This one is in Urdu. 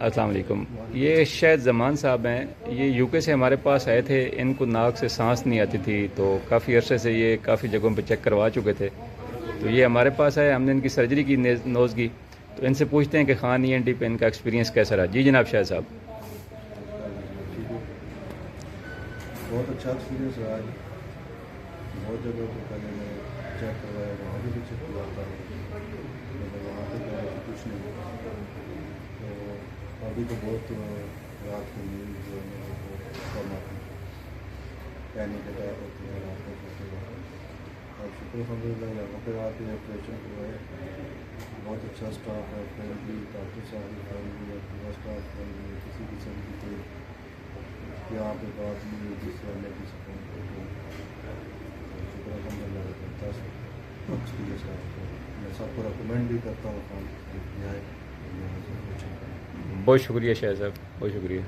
السلام علیکم. یہ شاید زمان صاحب ہیں. یہ یو کے سے ہمارے پاس آئے تھے. ان کو ناک سے سانس نہیں آتی تھی تو کافی عرصے سے یہ کافی جگہوں پہ چیک کروا چکے تھے. تو یہ ہمارے پاس آئے, ہم نے ان کی سرجری کی نوز کی. تو ان سے پوچھتے ہیں کہ خان ای این ٹی پہ ان کا ایکسپیرینس کیسا رہا. جی جناب شاہد صاحب. بہت اچھا ایکسپیرینس رہا ہے. بہت جگہ پہ پہلے میں چیک کروایا, وہاں بھی چیک کیا تھا, وہاں پہ کیا ہے کچھ نہیں. تو ابھی تو بہت رات کو نیند جو ہے بہت کم آتی ہے, پینک اٹیک ہوتے ہیں رات کو سوتے وقت. اور شکر الحمد للہ یہاں پہ آ کے آپریشن ہوا ہے. بہت اچھا اسٹاف ہے, فرینڈلی ڈاکٹر صاحب بھی فرینڈلی ہے, پورا اسٹاف فرینڈلی ہے. کسی قسم کی کوئی یہاں پہ بات نہیں ہے جس سے ہمیں کسی کو شکر الحمد للہ کرتا ہے. ایکسپیرینس رہا. میں سب کو ریکمینڈ بھی کرتا ہوں کام یہاں سے. بہت شکریہ شاہد صاحب, بہت شکریہ.